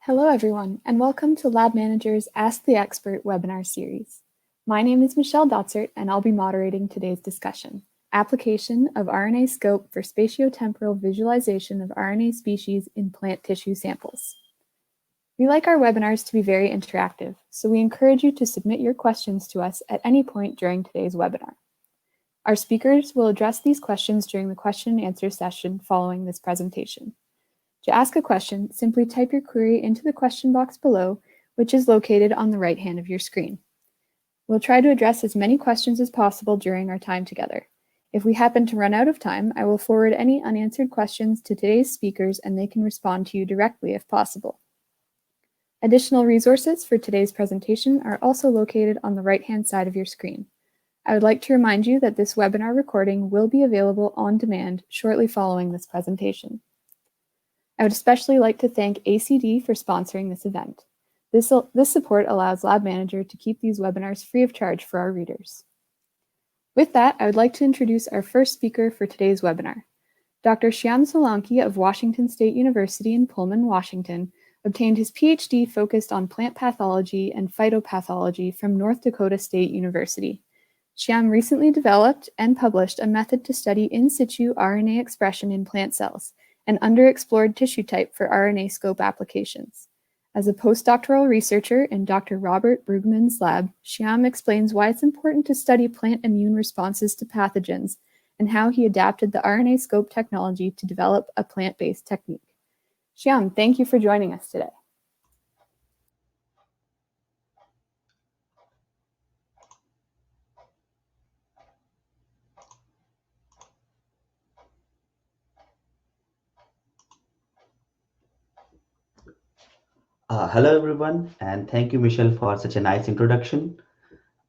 Hello everyone, and welcome to Lab Manager's Ask the Expert webinar series. My name is Michelle Dotzert, and I'll be moderating today's discussion, Application of RNAscope for Spatio-Temporal Visualization of RNA Species in Plant Tissue Samples. We like our webinars to be very interactive, so we encourage you to submit your questions to us at any point during today's webinar. Our speakers will address these questions during the question and answer session following this presentation. To ask a question, simply type your query into the question box below, which is located on the right hand of your screen. We'll try to address as many questions as possible during our time together. If we happen to run out of time, I will forward any unanswered questions to today's speakers and they can respond to you directly if possible. Additional resources for today's presentation are also located on the right-hand side of your screen. I would like to remind you that this webinar recording will be available on demand shortly following this presentation. I would especially like to thank ACD for sponsoring this event. This support allows Lab Manager to keep these webinars free of charge for our readers. With that, I would like to introduce our first speaker for today's webinar. Dr. Shyam Solanki of Washington State University in Pullman, Washington, obtained his Ph.D. focused on plant pathology and phytopathology from North Dakota State University. Shyam recently developed and published a method to study in situ RNA expression in plant cells, an underexplored tissue type for RNAscope applications. As a postdoctoral researcher in Dr. Robert Brugman's lab, Shyam explains why it's important to study plant immune responses to pathogens and how he adapted the RNAscope technology to develop a plant-based technique. Shyam, thank you for joining us today. Hello everyone, and thank you Michelle for such a nice introduction.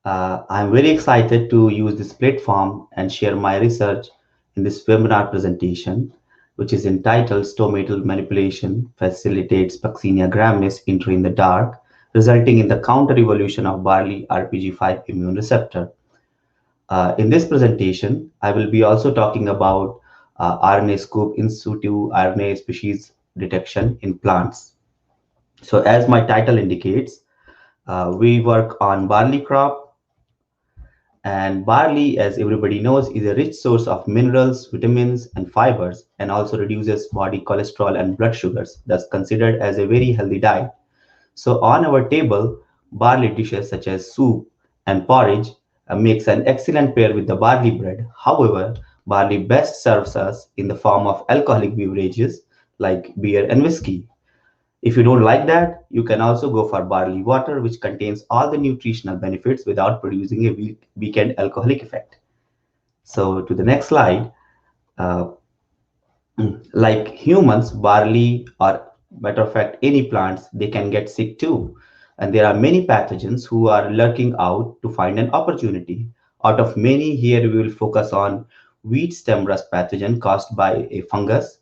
I'm very excited to use this platform and share my research in this webinar presentation, which is entitled Stomatal Manipulation Facilitates Puccinia graminis Entry in the Dark, resulting in the counter-evolution of barley RPG5 immune receptor. In this presentation, I will be also talking about RNAscope in situ RNA species detection in plants. So as my title indicates, we work on barley crop, and barley, as everybody knows, is a rich source of minerals, vitamins, and fibers, and also reduces body cholesterol and blood sugars, thus considered as a very healthy diet. So on our table, barley dishes such as soup and porridge makes an excellent pair with the barley bread. However, barley best serves us in the form of alcoholic beverages like beer and whiskey. If you don't like that, you can also go for barley water, which contains all the nutritional benefits without producing a weekend alcoholic effect. So to the next slide, like humans, barley, or matter of fact, any plants, they can get sick too. And there are many pathogens who are lurking out to find an opportunity. Out of many, here we will focus on wheat stem rust pathogen caused by a fungus,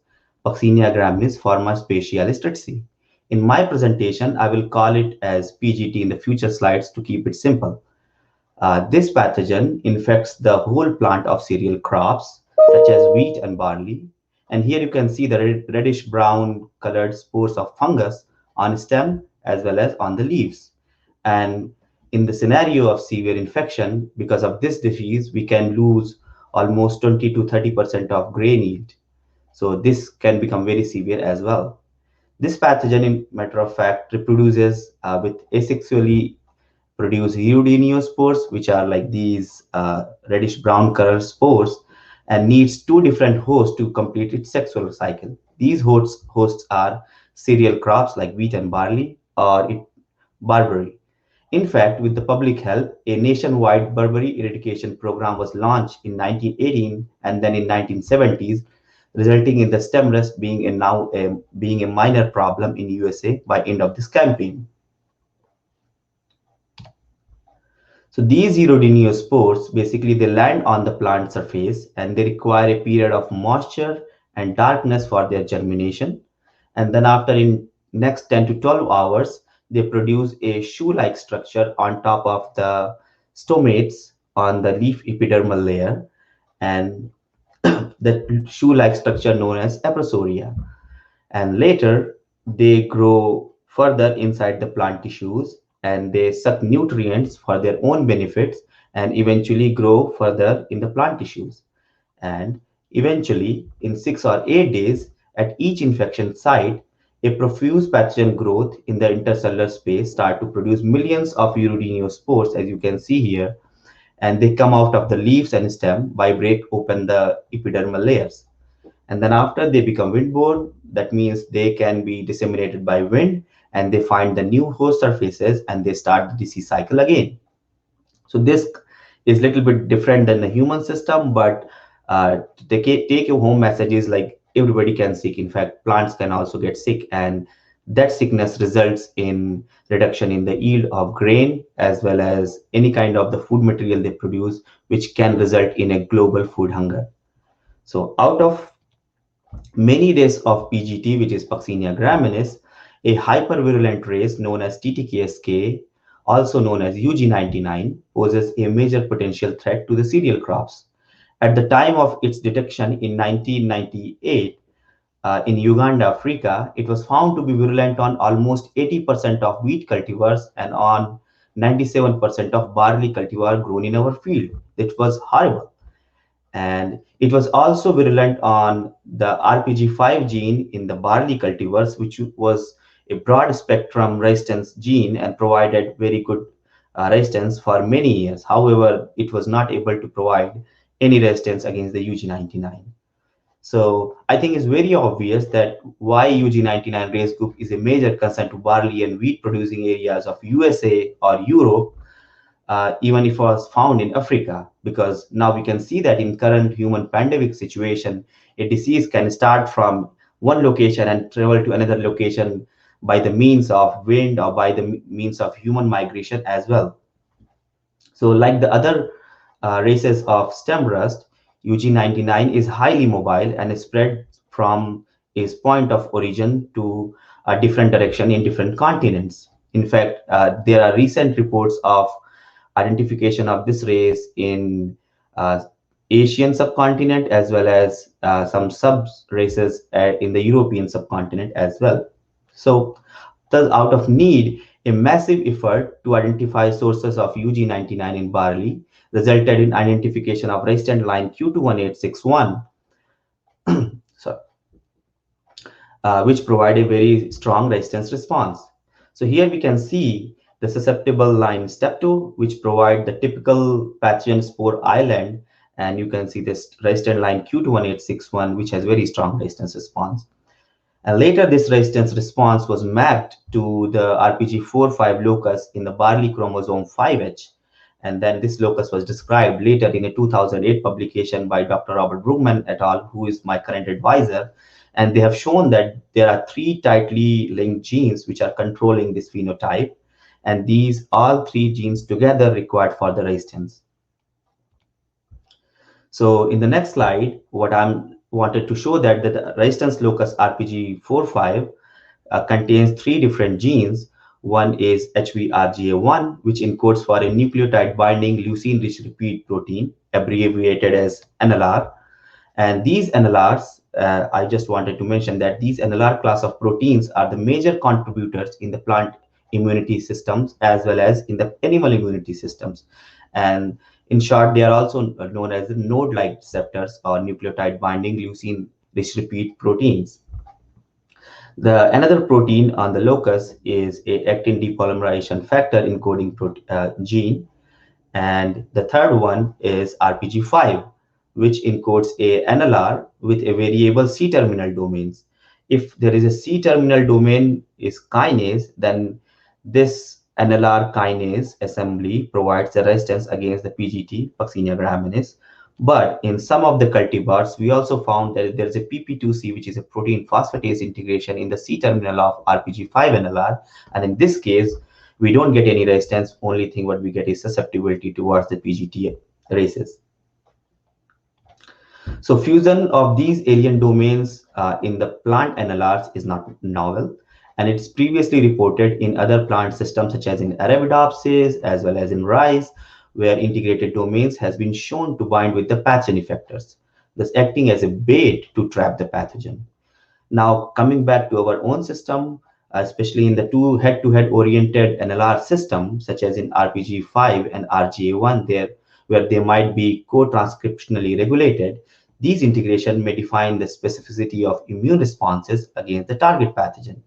Puccinia graminis forma spatialis tritsi. In my presentation, I will call it as PGT in the future slides to keep it simple. This pathogen infects the whole plant of cereal crops, such as wheat and barley. And here you can see the reddish brown colored spores of fungus on stem as well as on the leaves. And in the scenario of severe infection, because of this disease, we can lose almost 20 to 30% of grain yield. So this can become very severe as well. This pathogen, in matter of fact, reproduces with asexually produced urodiniospores, which are like these reddish brown colored spores, and needs two different hosts to complete its sexual cycle. These hosts are cereal crops like wheat and barley, or barberry. In fact, with the public health, a nationwide barberry eradication program was launched in 1918 and then in 1970s, resulting in the stem rust being a minor problem in USA by end of this campaign. So these urodiniospores, basically they land on the plant surface and they require a period of moisture and darkness for their germination. And then after in next 10 to 12 hours, they produce a shoe-like structure on top of the stomates on the leaf epidermal layer, and the shoe-like structure known as aprosoria. And later, they grow further inside the plant tissues, and they suck nutrients for their own benefits and eventually grow further in the plant tissues. And eventually, in 6 or 8 days, at each infection site, a profuse pathogen growth in the intercellular space start to produce millions of uridinospores, as you can see here, and they come out of the leaves and stem by break open the epidermal layers. And then after they become windborne, that means they can be disseminated by wind, and they find the new host surfaces and they start the disease cycle again. So this is a little bit different than the human system, but the take your home message is like everybody can sick. In fact, plants can also get sick, and that sickness results in reduction in the yield of grain as well as any kind of the food material they produce, which can result in a global food hunger. So out of many races of PGT, which is Puccinia graminis, a hypervirulent race known as TTKSK, also known as UG99, poses a major potential threat to the cereal crops. At the time of its detection in 1998 in Uganda, Africa, it was found to be virulent on almost 80% of wheat cultivars and on 97% of barley cultivar grown in our field. It was horrible. And it was also virulent on the RPG5 gene in the barley cultivars, which was a broad spectrum resistance gene and provided very good resistance for many years. However, it was not able to provide any resistance against the UG99. So I think it's very obvious that why UG99 race group is a major concern to barley and wheat producing areas of USA or Europe, even if it was found in Africa, because now we can see that in current human pandemic situation, a disease can start from one location and travel to another location by the means of wind or by the means of human migration as well. So like the other races of stem rust, UG99 is highly mobile and spread from its point of origin to a different direction in different continents. In fact, there are recent reports of identification of this race in Asian subcontinent as well as some sub races in the European subcontinent as well. So, thus, out of need, a massive effort to identify sources of UG99 in barley resulted in identification of resistant line Q21861, so, which provide a very strong resistance response. So here we can see the susceptible line step 2, which provide the typical pathogen spore island, and you can see this resistant line Q21861, which has very strong resistance response. And later, this resistance response was mapped to the RPG45 locus in the barley chromosome 5H. And then this locus was described later in a 2008 publication by Dr. Robert Brugman et al., who is my current advisor. And they have shown that there are 3 tightly linked genes which are controlling this phenotype. And these all 3 genes together required for the resistance. So in the next slide, what I'm wanted to show that the resistance locus RPG45 contains 3 different genes. One is HVRGA1, which encodes for a nucleotide binding leucine-rich repeat protein, abbreviated as NLR. And these NLRs, I just wanted to mention that these NLR class of proteins are the major contributors in the plant immunity systems as well as in the animal immunity systems. And in short, they are also known as the node-like receptors or nucleotide binding leucine-rich repeat proteins. Another protein on the locus is a actin depolymerization factor encoding gene. And the third one is RPG5, which encodes a NLR with a variable C-terminal domains. If there is a C-terminal domain is kinase, then this NLR kinase assembly provides the resistance against the PGT, Puccinia graminis. But in some of the cultivars, we also found that there is a PP2C, which is a protein phosphatase integration in the C-terminal of RPG5-NLR. And in this case, we don't get any resistance. Only thing what we get is susceptibility towards the PGT races. So fusion of these alien domains in the plant NLRs is not novel. And it's previously reported in other plant systems, such as in Arabidopsis, as well as in rice, where integrated domains has been shown to bind with the pathogen effectors, thus acting as a bait to trap the pathogen. Now, coming back to our own system, especially in the two head-to-head oriented NLR systems, such as in RPG5 and RGA1, where they might be co-transcriptionally regulated. These integration may define the specificity of immune responses against the target pathogen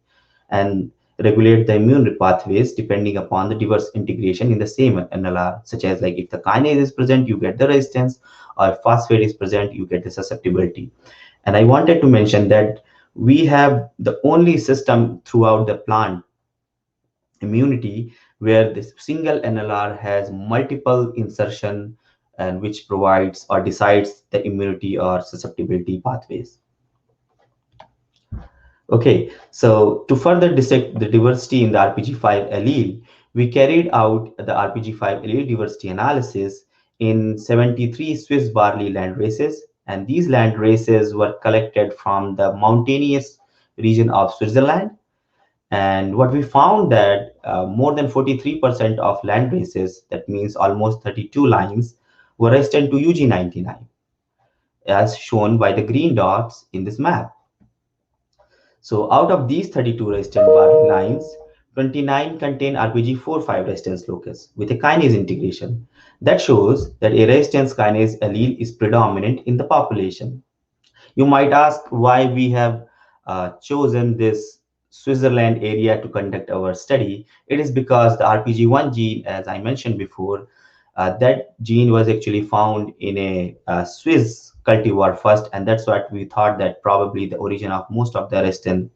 and regulate the immune pathways depending upon the diverse integration in the same NLR, such as like if the kinase is present, you get the resistance, or if phosphate is present, you get the susceptibility. And I wanted to mention that we have the only system throughout the plant immunity where this single NLR has multiple insertion and which provides or decides the immunity or susceptibility pathways. Okay, so to further dissect the diversity in the RPG5 allele, we carried out the RPG5 allele diversity analysis in 73 Swiss barley land races, and these land races were collected from the mountainous region of Switzerland. And what we found that more than 43% of land races, that means almost 32 lines, were resistant to UG99, as shown by the green dots in this map. So out of these 32 resistant barley lines, 29 contain RPG4-5 resistance locus with a kinase integration. That shows that a resistance kinase allele is predominant in the population. You might ask why we have chosen this Switzerland area to conduct our study. It is because the RPG1 gene, as I mentioned before, that gene was actually found in a Swiss cultivar first, and that's what we thought that probably the origin of most of the resistant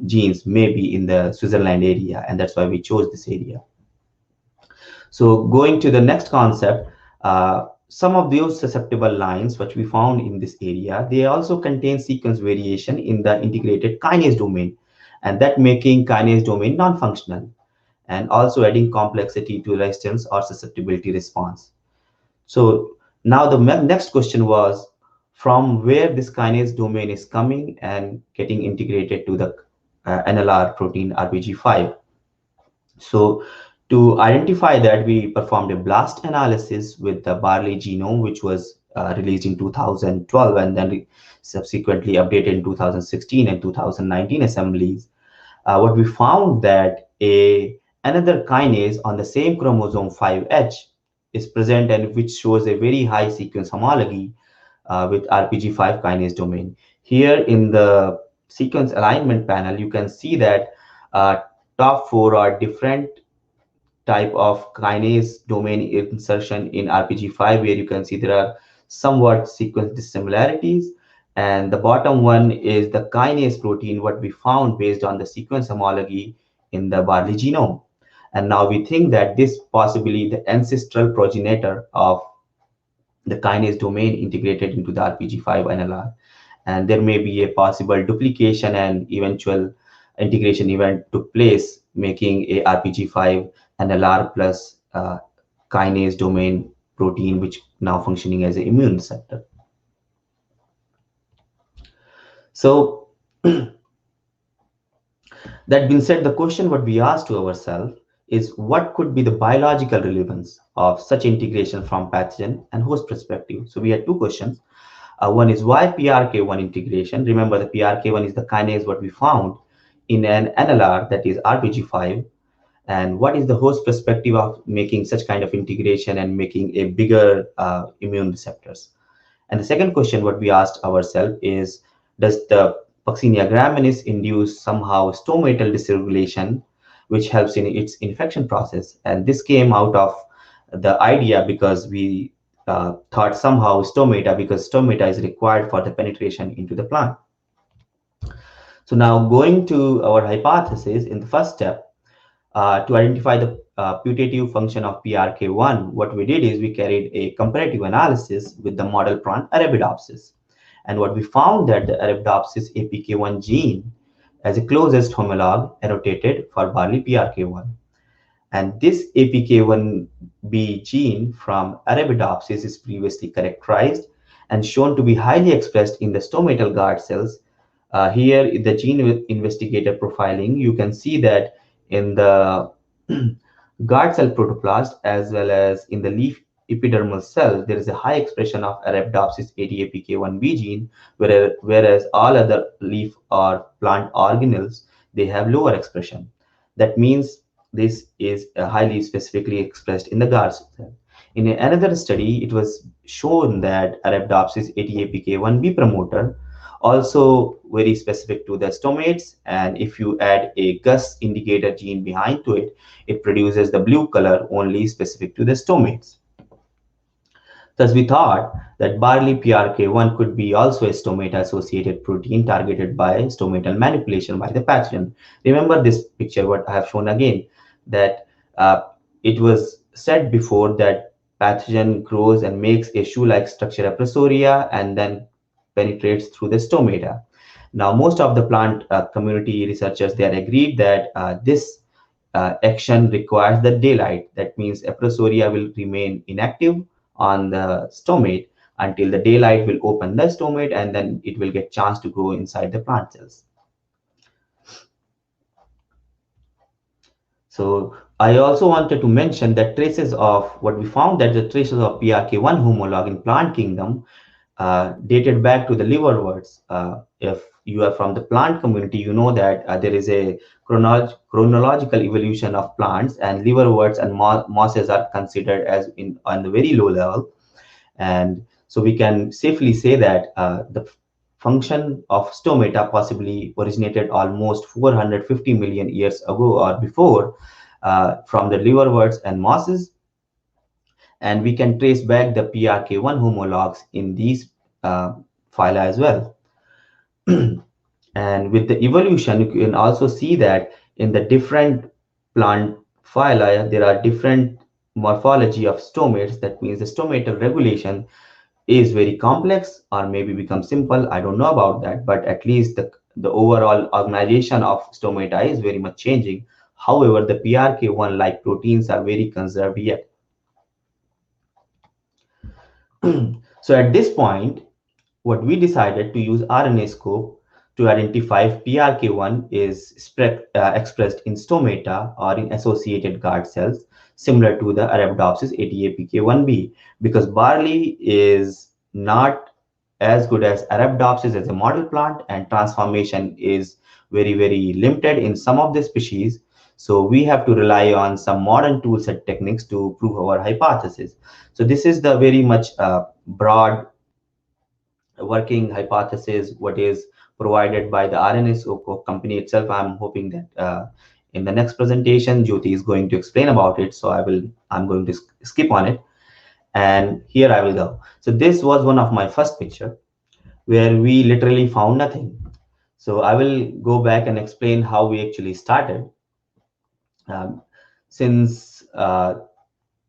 genes may be in the Switzerland area, and that's why we chose this area. So going to the next concept, some of those susceptible lines which we found in this area, they also contain sequence variation in the integrated kinase domain, and that making kinase domain non-functional and also adding complexity to resistance or susceptibility response. So now the next question was from where this kinase domain is coming and getting integrated to the NLR protein RBG5. So to identify that, we performed a blast analysis with the barley genome, which was released in 2012 and then subsequently updated in 2016 and 2019 assemblies. What we found that another kinase on the same chromosome 5H is present and which shows a very high sequence homology with RPG5 kinase domain. Here in the sequence alignment panel, you can see that top four are different type of kinase domain insertion in RPG5, where you can see there are somewhat sequence dissimilarities. And the bottom one is the kinase protein, what we found based on the sequence homology in the barley genome. And now we think that this possibly the ancestral progenitor of the kinase domain integrated into the RPG5 NLR. And there may be a possible duplication and eventual integration event took place, making a RPG5 NLR plus kinase domain protein, which now functioning as an immune receptor. So that being said, the question what we asked to ourselves is what could be the biological relevance of such integration from pathogen and host perspective. So we had two questions. One is why PRK1 integration. Remember, the PRK1 is the kinase what we found in an NLR, that is RPG5. And what is the host perspective of making such kind of integration and making a bigger immune receptors? And the second question what we asked ourselves is, does the Puccinia graminis induce somehow stomatal dysregulation, which helps in its infection process? And this came out of the idea because we thought somehow stomata, because stomata is required for the penetration into the plant. So now going to our hypothesis in the first step, to identify the putative function of PRK1, what we did is we carried a comparative analysis with the model plant Arabidopsis. And what we found that the Arabidopsis APK1 gene as a closest homolog annotated for barley PRK1. And this APK1B gene from Arabidopsis is previously characterized and shown to be highly expressed in the stomatal guard cells. Here, the gene investigator profiling, you can see that in the guard cell protoplast as well as in the leaf epidermal cell, there is a high expression of Arabidopsis ADAPK1B gene, whereas all other leaf or plant organelles, they have lower expression. That means this is highly specifically expressed in the GAR cell. In another study, it was shown that Arabidopsis ATAPK1B promoter also very specific to the stomates, and if you add a GUS indicator gene behind to it, it produces the blue color only specific to the stomates. Thus, we thought that barley PRK1 could be also a stomata-associated protein targeted by stomatal manipulation by the pathogen. Remember this picture, what I have shown again, that it was said before that pathogen grows and makes a shoe-like structure aprosoria and then penetrates through the stomata. Now, most of the plant community researchers, they are agreed that this action requires the daylight. That means aprosoria will remain inactive on the stomate until the daylight will open the stomate, and then it will get chance to grow inside the plant cells. So I also wanted to mention that traces of what we found, that the traces of PRK1 homolog in plant kingdom dated back to the liverworts. If you are from the plant community, you know that there is a chronological evolution of plants, and liverworts and mosses are considered as on the very low level. And so we can safely say that the function of stomata possibly originated almost 450 million years ago or before from the liverworts and mosses. And we can trace back the PRK1 homologs in these phyla as well. And with the evolution, you can also see that in the different plant phyla, there are different morphology of stomates. That means the stomatal regulation is very complex or maybe become simple. I don't know about that, but at least the overall organization of stomata is very much changing. However, the PRK1 like proteins are very conserved yet. So at this point, what we decided to use RNAscope to identify if PRK1 is expressed in stomata or in associated guard cells, similar to the Arabidopsis ATAPK1B, because barley is not as good as Arabidopsis as a model plant, and transformation is very, very limited in some of the species. So we have to rely on some modern toolset techniques to prove our hypothesis. So this is the very much broad working hypothesis, what is provided by the RNAscope company itself. I'm hoping that in the next presentation, Jyoti is going to explain about it. So I'm going to skip on it. And here I will go. So this was one of my first picture where we literally found nothing. So I will go back and explain how we actually started. Since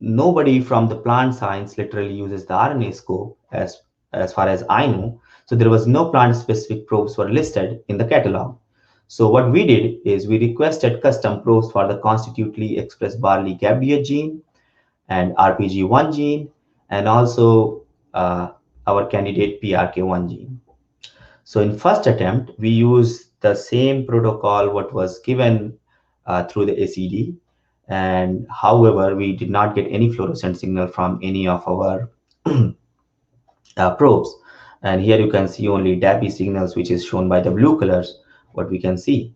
nobody from the plant science literally uses the RNAscope as far as I know. So there was no plant specific probes were listed in the catalog. So what we did is we requested custom probes for the constitutively expressed barley GAPDH gene and RPG1 gene, and also our candidate PRK1 gene. So in first attempt, we used the same protocol what was given through the ACD. And however, we did not get any fluorescent signal from any of our probes. And here you can see only DAPI signals, which is shown by the blue colors, what we can see.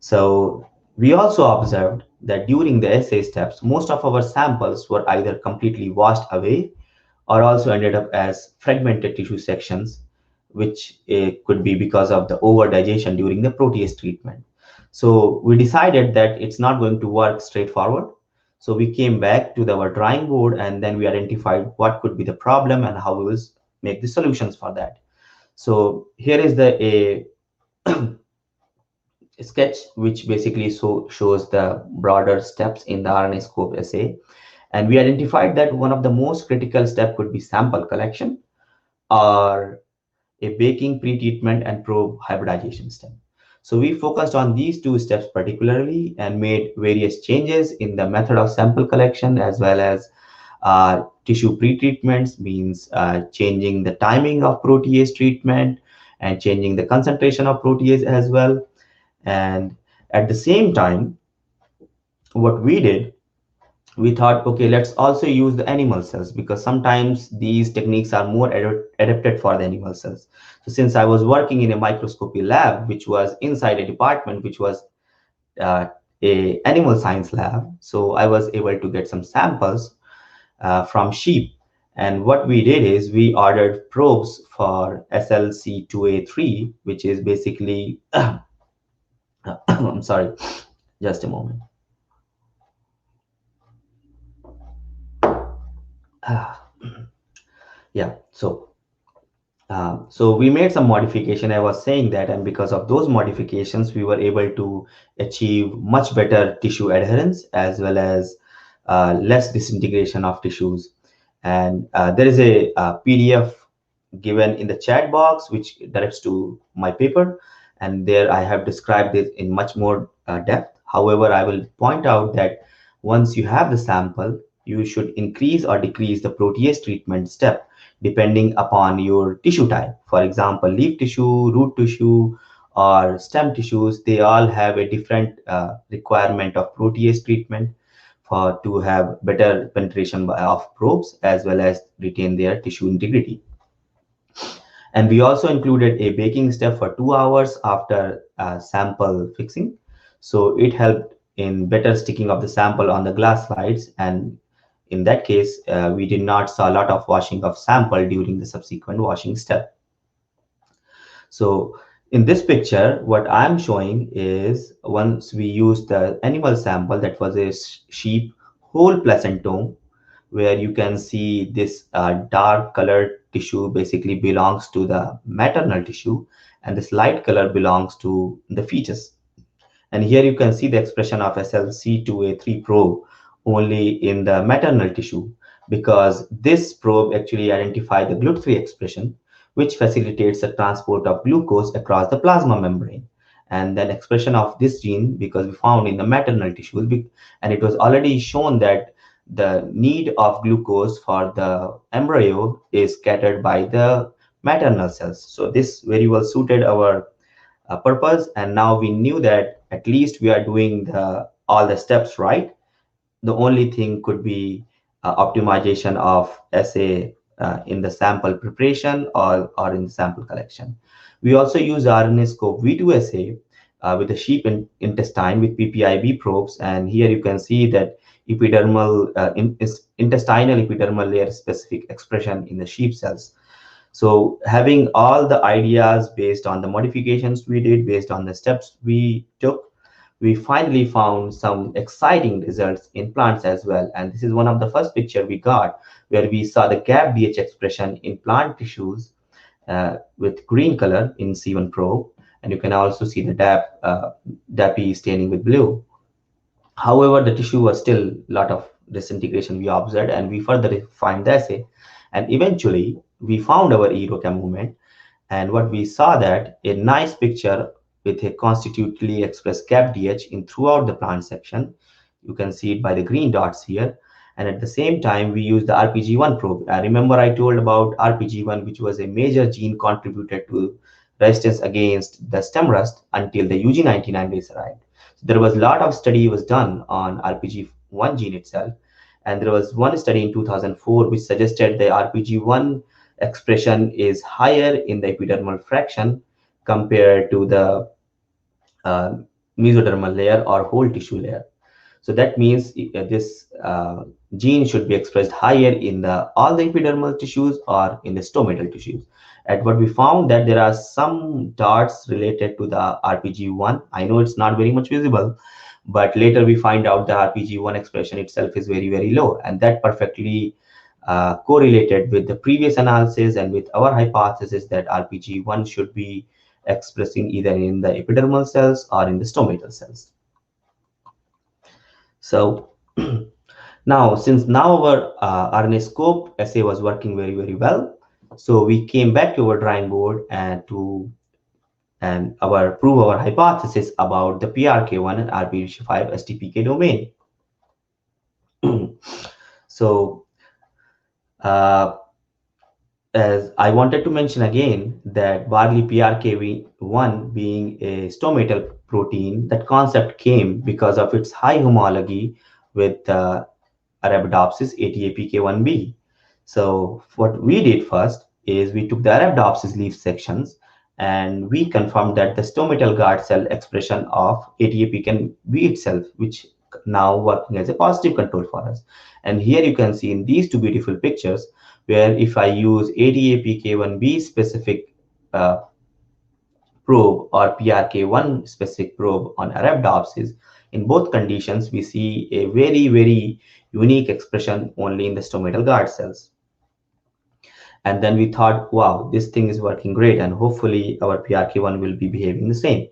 So we also observed that during the assay steps, most of our samples were either completely washed away or also ended up as fragmented tissue sections, which could be because of the over digestion during the protease treatment. So we decided that it's not going to work straightforward. So we came back to our drawing board, and then we identified what could be the problem and how we will make the solutions for that. So here is a sketch which basically shows the broader steps in the RNAscope assay. And we identified that one of the most critical steps could be sample collection or a baking pretreatment and probe hybridization step. So we focused on these two steps particularly and made various changes in the method of sample collection as well as tissue pretreatments, means changing the timing of protease treatment and changing the concentration of protease as well. And at the same time, what we did, we thought, okay, let's also use the animal cells, because sometimes these techniques are more adapted for the animal cells. So since I was working in a microscopy lab, which was inside a department which was a animal science lab. So I was able to get some samples from sheep. And what we did is we ordered probes for SLC2A3, which is basically, I'm sorry, just a moment. Yeah, so we made some modification. I was saying that, and because of those modifications, we were able to achieve much better tissue adherence as well as less disintegration of tissues. And there is a PDF given in the chat box which directs to my paper, and there I have described this in much more depth. However, I will point out that once you have the sample, you should increase or decrease the protease treatment step depending upon your tissue type. For example, leaf tissue, root tissue, or stem tissues, they all have a different requirement of protease treatment for to have better penetration of probes as well as retain their tissue integrity. And we also included a baking step for 2 hours after sample fixing. So it helped in better sticking of the sample on the glass slides. And in that case, we did not saw a lot of washing of sample during the subsequent washing step. So in this picture, what I'm showing is once we used the animal sample that was a sheep whole placentome, where you can see this dark colored tissue basically belongs to the maternal tissue, and this light color belongs to the fetus. And here you can see the expression of SLC2A3 probe only in the maternal tissue, because this probe actually identifies the GLUT3 expression, which facilitates the transport of glucose across the plasma membrane. And then expression of this gene, because we found in the maternal tissue, and it was already shown that the need of glucose for the embryo is scattered by the maternal cells. So this very well suited our purpose, and now we knew that at least we are doing all the steps right. The only thing could be optimization of assay in the sample preparation or in the sample collection. We also use RNAscope V2 assay with the sheep intestine with PPIB probes, and here you can see that epidermal intestinal epidermal layer specific expression in the sheep cells. So having all the ideas based on the modifications we did, based on the steps we took, we finally found some exciting results in plants as well. And this is one of the first picture we got where we saw the GAP-DH expression in plant tissues with green color in C1 probe. And you can also see the DAPI staining with blue. However, the tissue was still a lot of disintegration we observed, and we further refined the assay. And eventually, we found our EROCAM movement, and what we saw that a nice picture with a constitutively expressed GAP-DH in throughout the plant section. You can see it by the green dots here. And at the same time, we used the RPG1 probe. Remember I told about RPG1, which was a major gene contributed to resistance against the stem rust until the UG99 base arrived. So there was a lot of study was done on RPG1 gene itself. And there was one study in 2004 which suggested the RPG1 expression is higher in the epidermal fraction compared to the mesodermal layer or whole tissue layer. So that means this gene should be expressed higher in all the epidermal tissues or in the stomatal tissues. And what we found that there are some dots related to the RPG1. I know it's not very much visible, but later we find out the RPG1 expression itself is very, very low. And that perfectly correlated with the previous analysis and with our hypothesis that RPG1 should be expressing either in the epidermal cells or in the stomatal cells. So now, since now our RNAscope assay was working very, very well, so we came back to our drawing board and prove our hypothesis about the PRK1 and Arabidopsis STPK domain. So as I wanted to mention again that barley PRK1 being a stomatal protein, that concept came because of its high homology with Arabidopsis ATAPK1B. So what we did first is we took the Arabidopsis leaf sections And we confirmed that the stomatal guard cell expression of ATAP can be itself, which now working as a positive control for us. And here you can see in these two beautiful pictures, where if I use ATAPK1B specific probe or PRK1 specific probe on Arabidopsis, in both conditions, we see a very, very unique expression only in the stomatal guard cells. And then we thought, wow, this thing is working great, and hopefully our PRK1 will be behaving the same.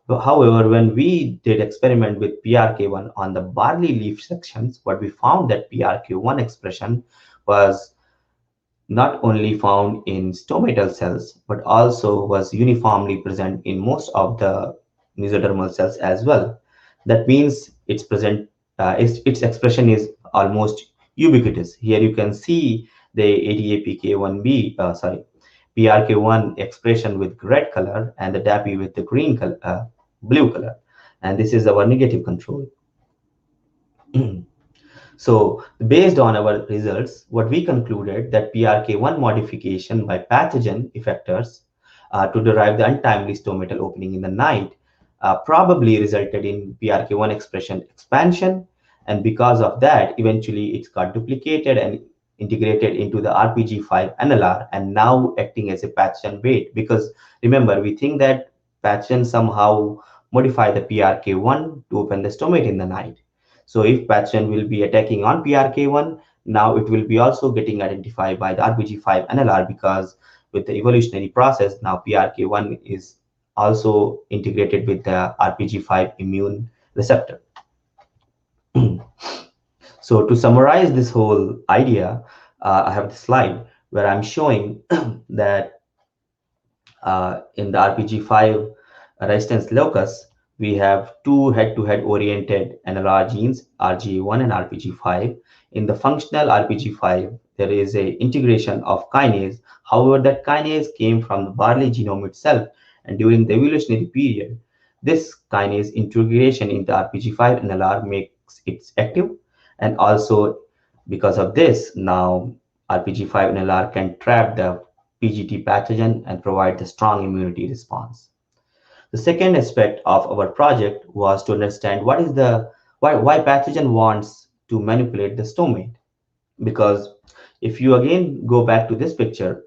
But however, when we did experiment with PRK1 on the barley leaf sections, what we found that PRK1 expression was not only found in stomatal cells, but also was uniformly present in most of the mesodermal cells as well. That means it's present, its expression is almost ubiquitous. Here you can see the ADAPK1B, PRK1 expression with red color and the DAPI with the green color, blue color. And this is our negative control. So based on our results, what we concluded that PRK1 modification by pathogen effectors to derive the untimely stomatal opening in the night probably resulted in PRK1 expression expansion. And because of that, eventually it got duplicated and integrated into the RPG5 NLR and now acting as a pathogen bait. Because remember, we think that pathogen somehow modify the PRK1 to open the stomata in the night. So if pathogen will be attacking on PRK1, now it will be also getting identified by the RPG5 NLR, because with the evolutionary process, now PRK1 is also integrated with the RPG5 immune receptor. So to summarize this whole idea, I have the slide where I'm showing that in the RPG5 resistance locus, we have two head-to-head oriented NLR genes, RGA1 and RPG5. In the functional RPG5, there is a integration of kinase. However, that kinase came from the barley genome itself, and during the evolutionary period, this kinase integration into RPG5 NLR makes it active, and also because of this, now RPG5 NLR can trap the PGT pathogen and provide the strong immunity response. The second aspect of our project was to understand what is the why pathogen wants to manipulate the stomate. Because if you again go back to this picture,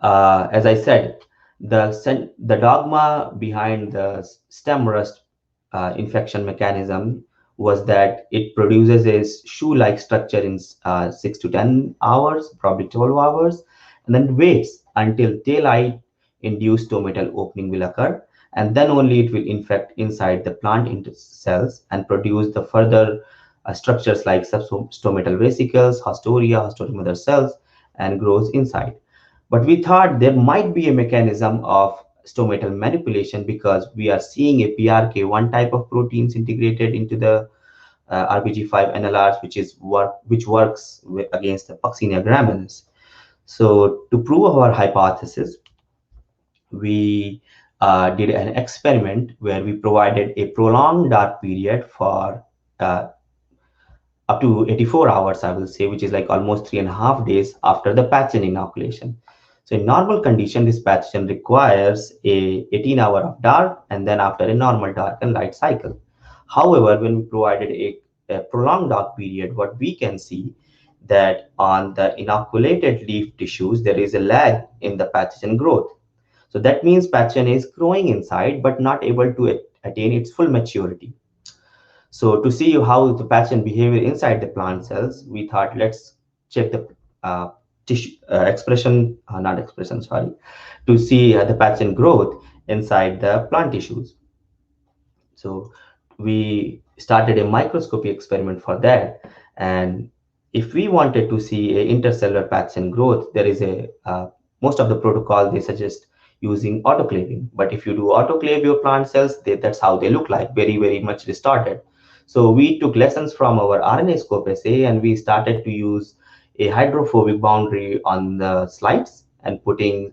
as I said, the dogma behind the stem rust infection mechanism was that it produces a shoe-like structure in 6 to 10 hours, probably 12 hours, and then waits until daylight-induced stomatal opening will occur, and then only it will infect inside the plant cells and produce the further structures like substomatal vesicles, haustoria, haustory mother cells, and grows inside. But we thought there might be a mechanism of stomatal manipulation because we are seeing a PRK1 type of proteins integrated into the RBG5 NLRs, which works against the Puccinia graminis. So to prove our hypothesis, we did an experiment where we provided a prolonged dark period for up to 84 hours, I will say, which is like almost 3.5 days after the pathogen inoculation. So in normal condition, this pathogen requires a 18-hour of dark and then after a normal dark and light cycle. However, when we provided a prolonged dark period, what we can see that on the inoculated leaf tissues, there is a lag in the pathogen growth. So that means pathogen is growing inside, but not able to attain its full maturity. So to see how the pathogen behavior inside the plant cells, we thought let's check the tissue expression, not expression, sorry, to see the pathogen growth inside the plant tissues. So we started a microscopy experiment for that. And if we wanted to see a intercellular pathogen growth, there is a, most of the protocol, they suggest using autoclaving. But if you do autoclave your plant cells, that's how they look like, very, very much distorted. So we took lessons from our RNAscope assay and we started to use a hydrophobic boundary on the slides and putting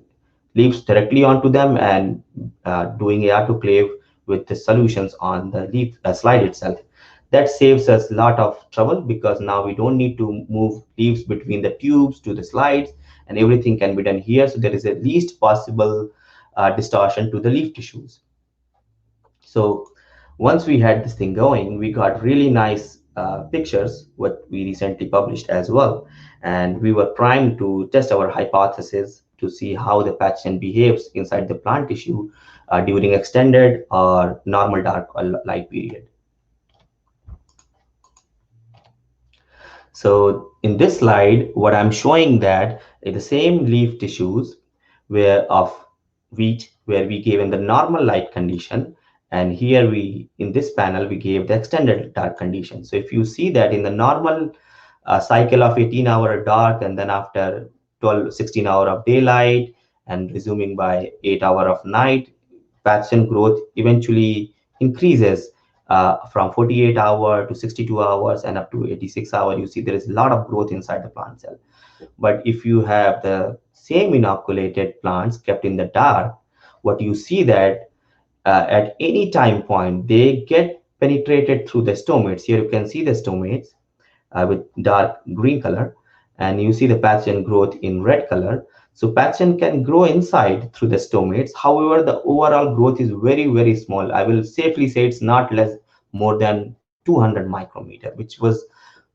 leaves directly onto them and doing a autoclave with the solutions on the leaf slide itself. That saves us a lot of trouble because now we don't need to move leaves between the tubes to the slides, and everything can be done here. So there is a least possible distortion to the leaf tissues. So once we had this thing going, we got really nice pictures, what we recently published as well. And we were trying to test our hypothesis to see how the pathogen behaves inside the plant tissue during extended or normal dark light period. So in this slide, what I'm showing that the same leaf tissues were of wheat, where we gave in the normal light condition, and here in this panel we gave the extended dark condition. So if you see that in the normal cycle of 18-hour dark, and then after 16 hour of daylight, and resuming by 8 hour of night, pathogen growth eventually increases from 48 hour to 62 hours and up to 86 hour. You see there is a lot of growth inside the plant cell. But if you have the same inoculated plants kept in the dark, what you see that at any time point, they get penetrated through the stomates. Here you can see the stomates with dark green color, and you see the pathogen growth in red color. So pathogen can grow inside through the stomates. However, the overall growth is very, very small. I will safely say it's not less more than 200 micrometer, which was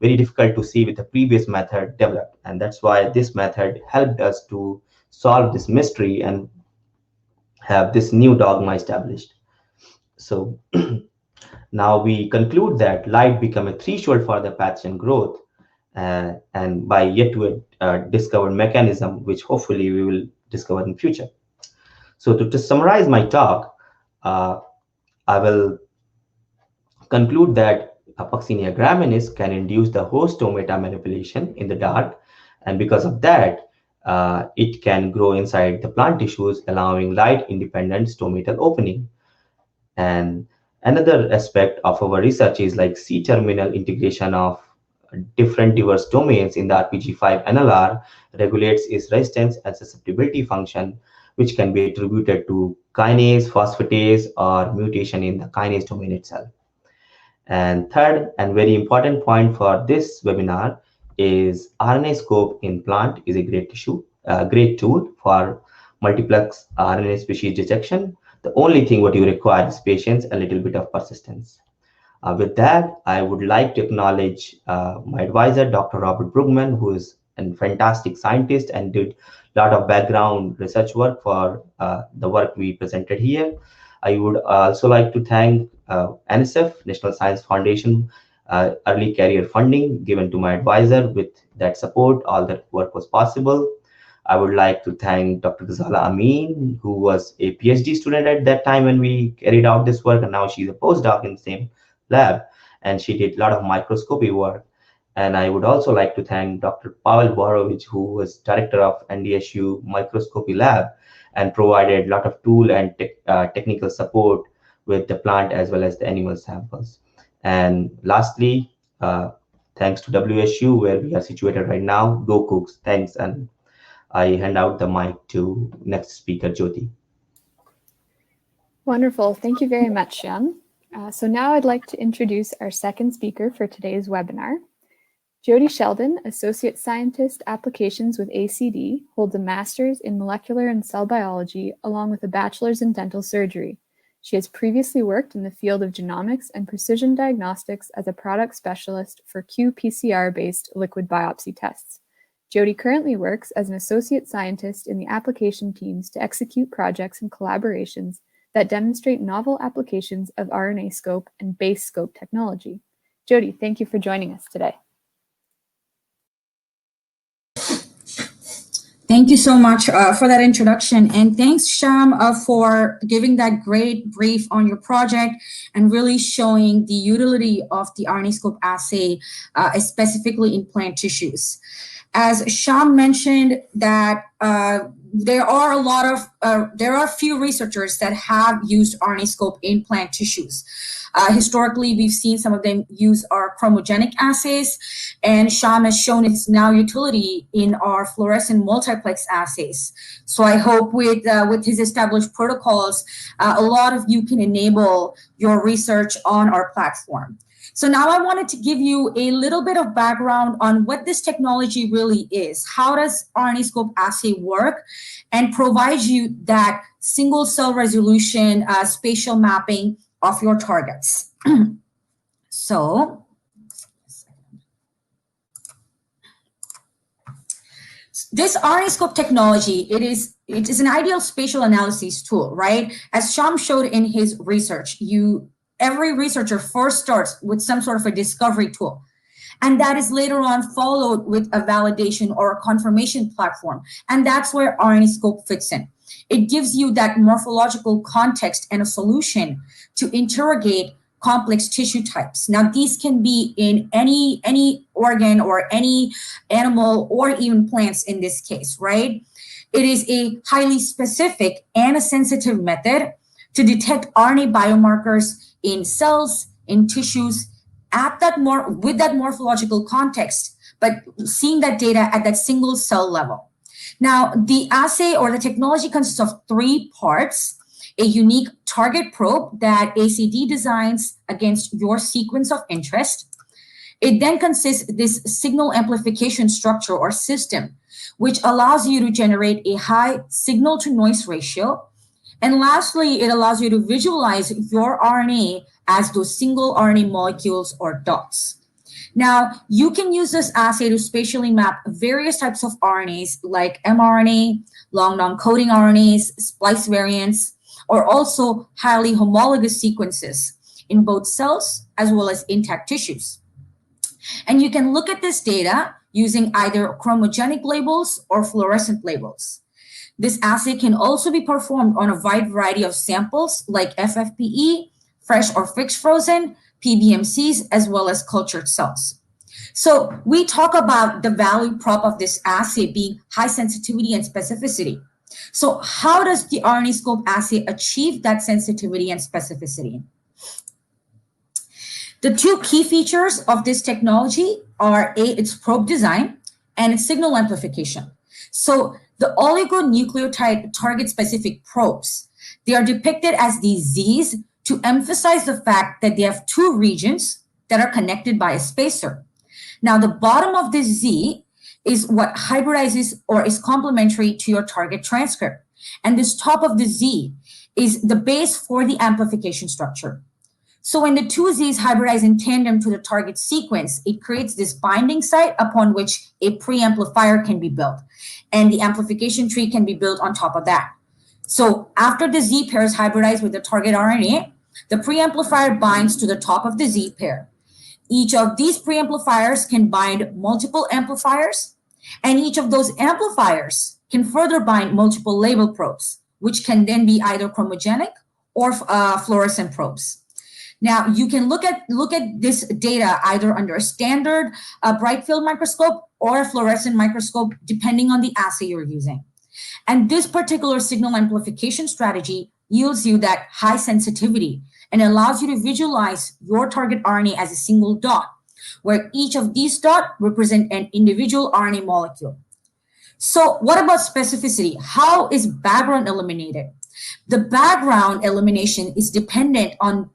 very difficult to see with the previous method developed. And that's why this method helped us to solve this mystery and have this new dogma established. So now we conclude that light become a threshold for the pathogen growth, and by yet to discover mechanism, which hopefully we will discover in future. So to summarize my talk, I will conclude that Apoxenia graminis can induce the host stomata manipulation in the dark, and because of that, it can grow inside the plant tissues, allowing light-independent stomatal opening. And another aspect of our research is like C-terminal integration of different diverse domains in the RPG5 NLR regulates its resistance and susceptibility function, which can be attributed to kinase, phosphatase, or mutation in the kinase domain itself. And third and very important point for this webinar is RNAscope in plant is a great tool for multiplex RNA species detection. The only thing what you require is patience, a little bit of persistence. With that, I would like to acknowledge my advisor, Dr. Robert Brugman, who is a fantastic scientist and did a lot of background research work for the work we presented here. I would also like to thank NSF, National Science Foundation, early career funding given to my advisor. With that support, all that work was possible. I would like to thank Dr. Ghazala Amin, who was a PhD student at that time when we carried out this work, and now she's a postdoc in the same lab, and she did a lot of microscopy work. And I would also like to thank Dr. Pavel Borovich, who was director of NDSU microscopy lab and provided a lot of tool and technical support with the plant as well as the animal samples. And lastly, thanks to WSU, where we are situated right now. Go Cooks, thanks. And I hand out the mic to next speaker, Jyoti. Wonderful. Thank you very much, Shyam. So now I'd like to introduce our second speaker for today's webinar. Jyoti Sheldon, Associate Scientist Applications with ACD, holds a Master's in Molecular and Cell Biology along with a Bachelor's in Dental Surgery. She has previously worked in the field of genomics and precision diagnostics as a product specialist for qPCR-based liquid biopsy tests. Jyoti currently works as an associate scientist in the application teams to execute projects and collaborations that demonstrate novel applications of RNAscope and BaseScope technology. Jyoti, thank you for joining us today. Thank you so much for that introduction. And thanks, Shyam, for giving that great brief on your project and really showing the utility of the RNAscope assay, specifically in plant tissues. As Shyam mentioned, that there are a few researchers that have used RNAscope in plant tissues. Historically, we've seen some of them use our chromogenic assays, and Shyam has shown its now utility in our fluorescent multiplex assays. So I hope with his established protocols, a lot of you can enable your research on our platform. So now I wanted to give you a little bit of background on what this technology really is. How does RNAscope assay work, and provide you that single cell resolution spatial mapping of your targets. So this RNAscope technology, it is an ideal spatial analysis tool, right? As Shyam showed in his research, every researcher first starts with some sort of a discovery tool. And that is later on followed with a validation or a confirmation platform. And that's where RNAscope fits in. It gives you that morphological context and a solution to interrogate complex tissue types. Now, these can be in any organ or any animal or even plants in this case, right? It is a highly specific and a sensitive method to detect RNA biomarkers in cells, in tissues, with that morphological context, but seeing that data at that single cell level. Now, the assay or the technology consists of 3 parts: a unique target probe that ACD designs against your sequence of interest. It then consists this signal amplification structure or system, which allows you to generate a high signal to noise ratio. And lastly, it allows you to visualize your RNA as those single RNA molecules or dots. Now, you can use this assay to spatially map various types of RNAs like mRNA, long non-coding RNAs, splice variants, or also highly homologous sequences in both cells as well as intact tissues. And you can look at this data using either chromogenic labels or fluorescent labels. This assay can also be performed on a wide variety of samples like FFPE, fresh or fixed frozen, PBMCs, as well as cultured cells. So we talk about the value prop of this assay being high sensitivity and specificity. So how does the RNAscope assay achieve that sensitivity and specificity? The 2 key features of this technology are its probe design and its signal amplification. So the oligonucleotide target-specific probes, they are depicted as these Z's to emphasize the fact that they have 2 regions that are connected by a spacer. Now, the bottom of this Z is what hybridizes or is complementary to your target transcript. And this top of the Z is the base for the amplification structure. So when the 2 Z's hybridize in tandem to the target sequence, it creates this binding site upon which a preamplifier can be built. And the amplification tree can be built on top of that. So after the Z pairs hybridize with the target RNA, the preamplifier binds to the top of the Z pair. Each of these preamplifiers can bind multiple amplifiers, and each of those amplifiers can further bind multiple label probes, which can then be either chromogenic or fluorescent probes. Now, you can look at this data either under a standard bright field microscope or a fluorescent microscope, depending on the assay you're using. And this particular signal amplification strategy yields you that high sensitivity and allows you to visualize your target RNA as a single dot, where each of these dots represent an individual RNA molecule. So what about specificity? How is background eliminated? The background elimination is dependent on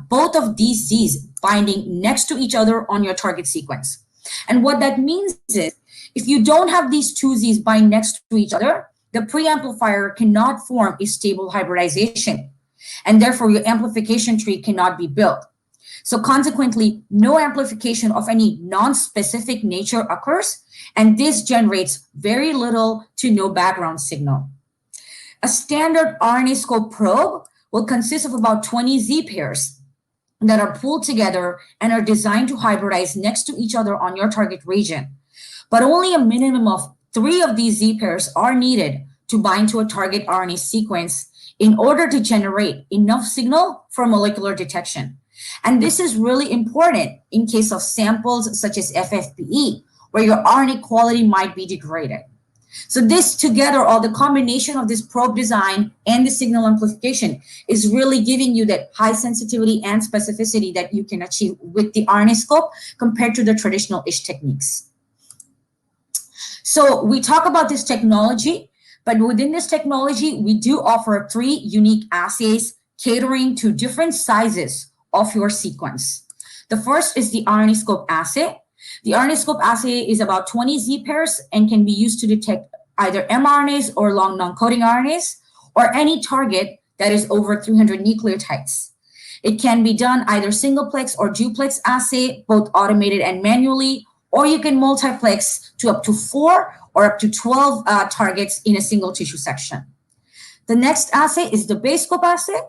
both of these Z's binding next to each other on your target sequence. And what that means is, if you don't have these 2 Z's bind next to each other, the preamplifier cannot form a stable hybridization, and therefore your amplification tree cannot be built. So consequently, no amplification of any non-specific nature occurs, and this generates very little to no background signal. A standard RNAscope probe will consist of about 20 Z pairs that are pulled together and are designed to hybridize next to each other on your target region. But only a minimum of 3 of these Z pairs are needed to bind to a target RNA sequence in order to generate enough signal for molecular detection. And this is really important in case of samples such as FFPE, where your RNA quality might be degraded. So this together, or the combination of this probe design and the signal amplification, is really giving you that high sensitivity and specificity that you can achieve with the RNAscope compared to the traditional ISH techniques. So we talk about this technology, but within this technology, we do offer 3 unique assays catering to different sizes of your sequence. The first is the RNAscope assay. The RNAscope assay is about 20 Z pairs and can be used to detect either mRNAs or long non-coding RNAs, or any target that is over 300 nucleotides. It can be done either singleplex or duplex assay, both automated and manually, or you can multiplex to up to 4 or up to 12 targets in a single tissue section. The next assay is the BaseScope assay,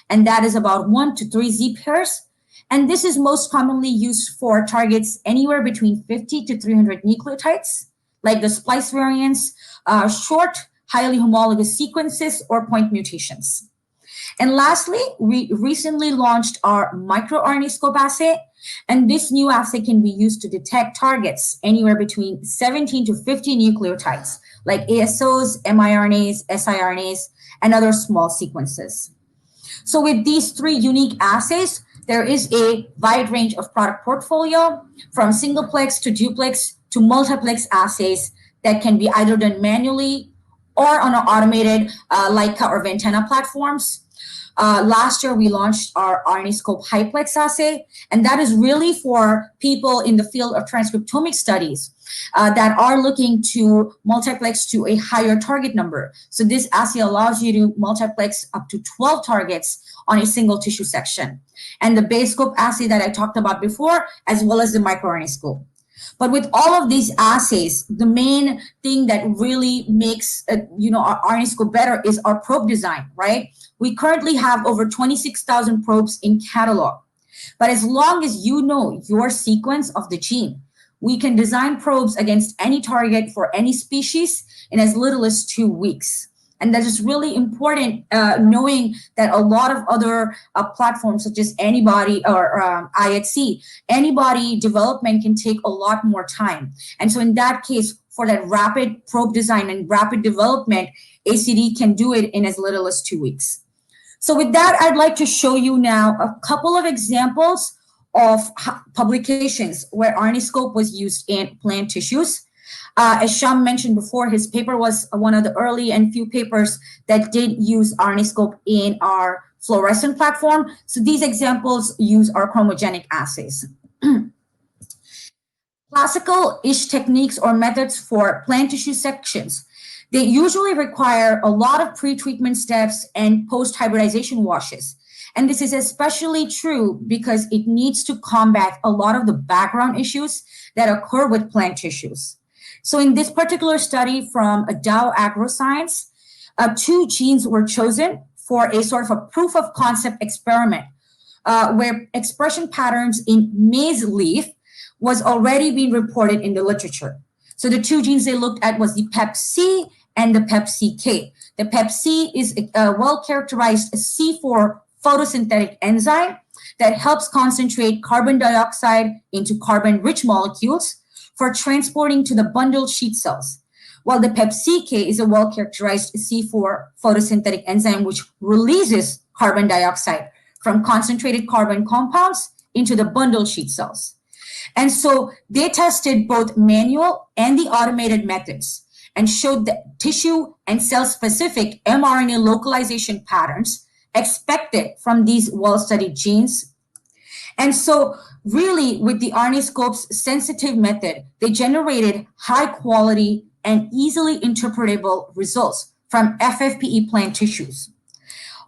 and that is about 1 to 3 Z pairs. And this is most commonly used for targets anywhere between 50 to 300 nucleotides, like the splice variants, short, highly homologous sequences, or point mutations. And lastly, we recently launched our microRNAscope assay, and this new assay can be used to detect targets anywhere between 17 to 50 nucleotides, like ASOs, miRNAs, siRNAs, and other small sequences. So with these 3 unique assays, there is a wide range of product portfolio, from singleplex to duplex to multiplex assays that can be either done manually or on our automated Leica or Ventana platforms. Last year, we launched our RNAscope HiPlex assay, and that is really for people in the field of transcriptomic studies that are looking to multiplex to a higher target number. So this assay allows you to multiplex up to 12 targets on a single tissue section. And the BaseScope assay that I talked about before, as well as the microRNAscope. But with all of these assays, the main thing that really makes our RNAscope better is our probe design, right? We currently have over 26,000 probes in catalog. But as long as you know your sequence of the gene, we can design probes against any target for any species in as little as 2 weeks. And that is really important, knowing that a lot of other platforms such as antibody or IHC, antibody development can take a lot more time. And so in that case, for that rapid probe design and rapid development, ACD can do it in as little as 2 weeks. So with that, I'd like to show you now a couple of examples of publications where RNAscope was used in plant tissues. As Shyam mentioned before, his paper was one of the early and few papers that did use RNAscope in our fluorescent platform. So these examples use our chromogenic assays. Classical-ish techniques or methods for plant tissue sections, they usually require a lot of pre-treatment steps and post-hybridization washes. And this is especially true because it needs to combat a lot of the background issues that occur with plant tissues. So in this particular study from Dow AgroScience, 2 genes were chosen for a sort of a proof of concept experiment where expression patterns in maize leaf was already being reported in the literature. So the 2 genes they looked at was the PEP-C and the PEP-CK. The PEP-C is a well-characterized C4 photosynthetic enzyme that helps concentrate carbon dioxide into carbon-rich molecules for transporting to the bundled sheet cells, while the PEP-CK is a well-characterized C4 photosynthetic enzyme which releases carbon dioxide from concentrated carbon compounds into the bundled sheet cells. And so they tested both manual and the automated methods and showed that tissue and cell-specific mRNA localization patterns expected from these well-studied genes. And so really, with the RNAscope's sensitive method, they generated high quality and easily interpretable results from FFPE plant tissues.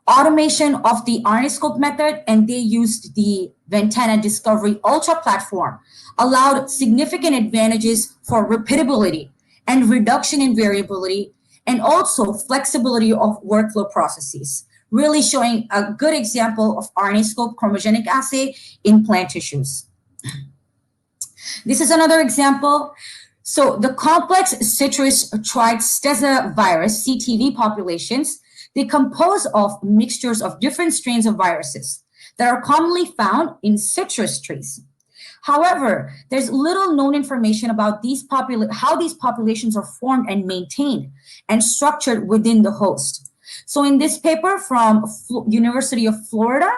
Automation of the RNAscope method, and they used the Ventana Discovery Ultra platform, allowed significant advantages for repeatability and reduction in variability, and also flexibility of workflow processes, really showing a good example of RNAscope chromogenic assay in plant tissues. This is another example. So the complex citrus tristeza virus, CTV populations, they compose of mixtures of different strains of viruses that are commonly found in citrus trees. However, there's little known information about how these populations are formed and maintained and structured within the host. So in this paper from University of Florida,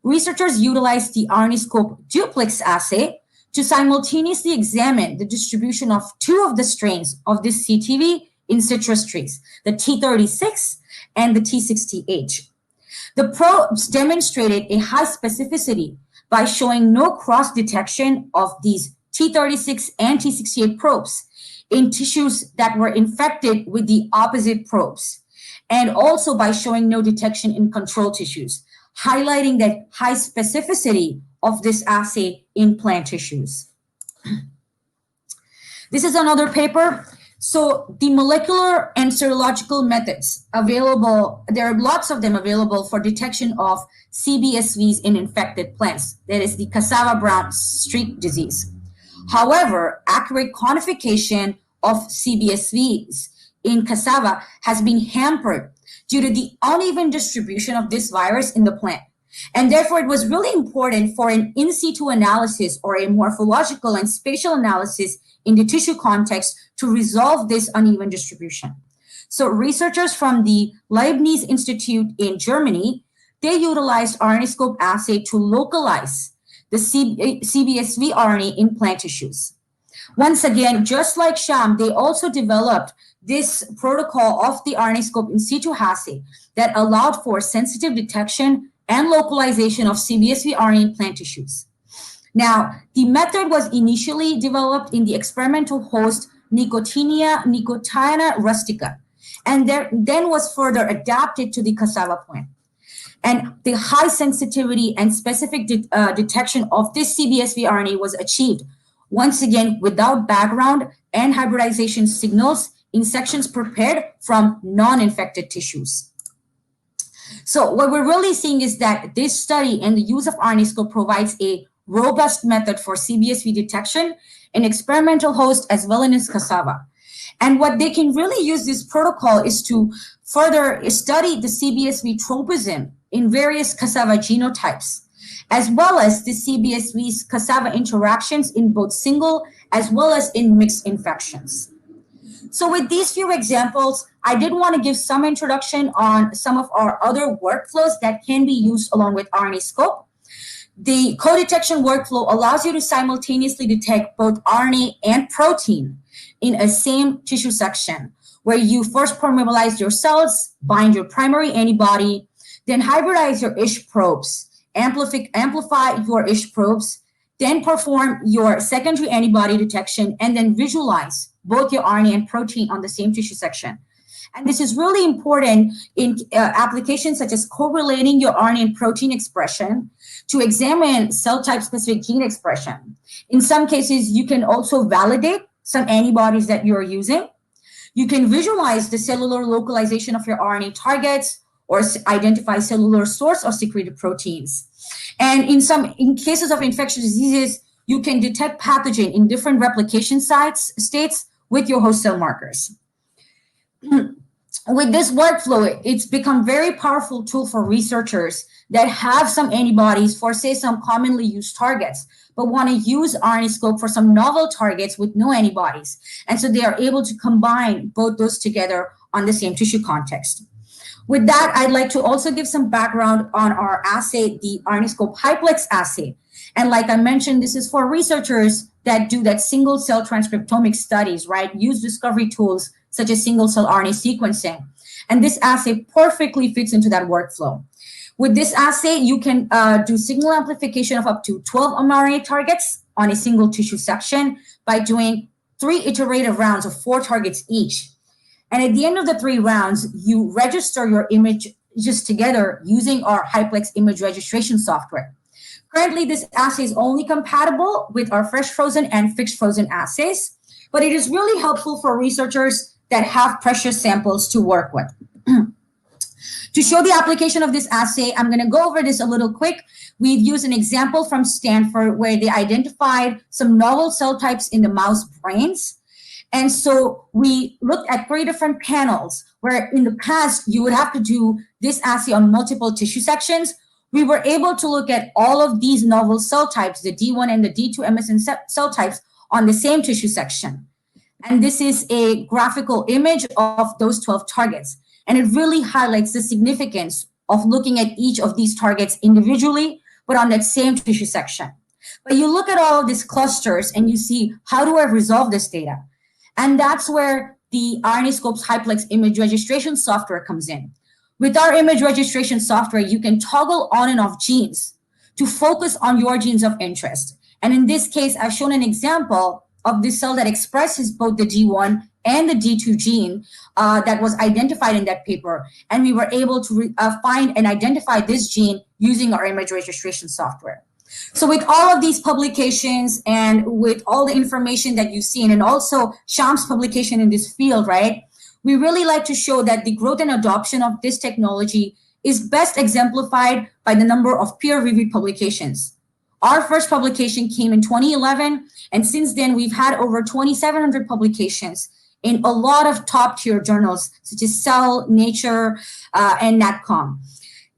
researchers utilized the RNAscope duplex assay to simultaneously examine the distribution of 2 of the strains of this CTV in citrus trees, the T36 and the T60H. The probes demonstrated a high specificity by showing no cross detection of these T36 and T68 probes in tissues that were infected with the opposite probes, and also by showing no detection in control tissues, highlighting the high specificity of this assay in plant tissues. This is another paper. So the molecular and serological methods available, there are lots of them available for detection of CBSVs in infected plants. That is the cassava brown streak disease. However, accurate quantification of CBSVs in cassava has been hampered due to the uneven distribution of this virus in the plant. And therefore, it was really important for an in situ analysis or a morphological and spatial analysis in the tissue context to resolve this uneven distribution. So researchers from the Leibniz Institute in Germany, they utilized RNAscope assay to localize the CBSV RNA in plant tissues. Once again, just like Shyam, they also developed this protocol of the RNAscope in situ assay that allowed for sensitive detection and localization of CBSV RNA in plant tissues. Now, the method was initially developed in the experimental host Nicotiana rustica, and then was further adapted to the cassava plant. And the high sensitivity and specific detection of this CBSV RNA was achieved, once again, without background and hybridization signals in sections prepared from non-infected tissues. So what we're really seeing is that this study and the use of RNAscope provides a robust method for CBSV detection in experimental host as well as cassava. And what they can really use this protocol is to further study the CBSV tropism in various cassava genotypes, as well as the CBSV's cassava interactions in both single as well as in mixed infections. So with these few examples, I did want to give some introduction on some of our other workflows that can be used along with RNAscope. The co-detection workflow allows you to simultaneously detect both RNA and protein in a same tissue section, where you first permeabilize your cells, bind your primary antibody, then hybridize your ISH probes, amplify your ISH probes, then perform your secondary antibody detection, and then visualize both your RNA and protein on the same tissue section. And this is really important in applications such as correlating your RNA and protein expression to examine cell type specific gene expression. In some cases, you can also validate some antibodies that you're using. You can visualize the cellular localization of your RNA targets or identify cellular source of secreted proteins. And in cases of infectious diseases, you can detect pathogen in different replication states with your host cell markers. With this workflow, it's become very powerful tool for researchers that have some antibodies for, say, some commonly used targets, but want to use RNAscope for some novel targets with no antibodies. And so they are able to combine both those together on the same tissue context. With that, I'd like to also give some background on our assay, the RNAscope HiPlex assay. And like I mentioned, this is for researchers that do that single cell transcriptomic studies, right? Use discovery tools such as single cell RNA sequencing. And this assay perfectly fits into that workflow. With this assay, you can do signal amplification of up to 12 mRNA targets on a single tissue section by doing 3 iterative rounds of 4 targets each. And at the end of the 3 rounds, you register your images together using our HiPlex image registration software. Currently, this assay is only compatible with our fresh frozen and fixed frozen assays, but it is really helpful for researchers that have precious samples to work with. To show the application of this assay, I'm going to go over this a little quick. We've used an example from Stanford where they identified some novel cell types in the mouse brains. And so we looked at 3 different panels where in the past you would have to do this assay on multiple tissue sections. We were able to look at all of these novel cell types, the D1 and the D2 MSN cell types on the same tissue section. And this is a graphical image of those 12 targets. And it really highlights the significance of looking at each of these targets individually, but on that same tissue section. But you look at all of these clusters and you see, how do I resolve this data? And that's where the RNAscope HiPlex image registration software comes in. With our image registration software, you can toggle on and off genes to focus on your genes of interest. And in this case, I've shown an example of this cell that expresses both the G1 and the D2 gene that was identified in that paper. And we were able to find and identify this gene using our image registration software. So with all of these publications and with all the information that you've seen, and also Shyam's publication in this field, right, we really like to show that the growth and adoption of this technology is best exemplified by the number of peer-reviewed publications. Our first publication came in 2011, and since then we've had over 2,700 publications in a lot of top-tier journals such as Cell, Nature, and NatCom.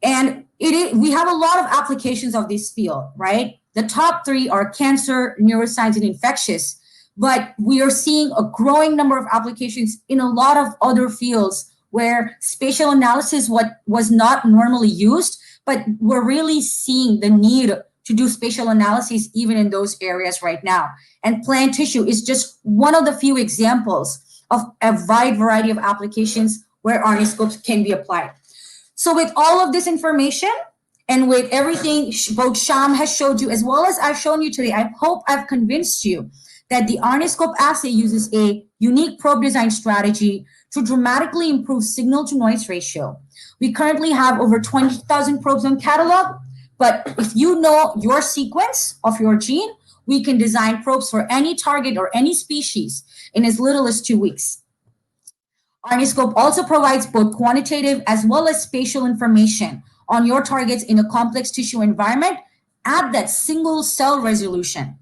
And we have a lot of applications of this field, right? The top three are cancer, neuroscience, and infectious, but we are seeing a growing number of applications in a lot of other fields where spatial analysis was not normally used, but we're really seeing the need to do spatial analysis even in those areas right now. And plant tissue is just one of the few examples of a wide variety of applications where RNAscopes can be applied. So with all of this information and with everything both Shyam has showed you as well as I've shown you today, I hope I've convinced you that the RNAscope assay uses a unique probe design strategy to dramatically improve signal-to-noise ratio. We currently have over 20,000 probes on catalog, but if you know your sequence of your gene, we can design probes for any target or any species in as little as 2 weeks. RNAscope also provides both quantitative as well as spatial information on your targets in a complex tissue environment at that single cell resolution.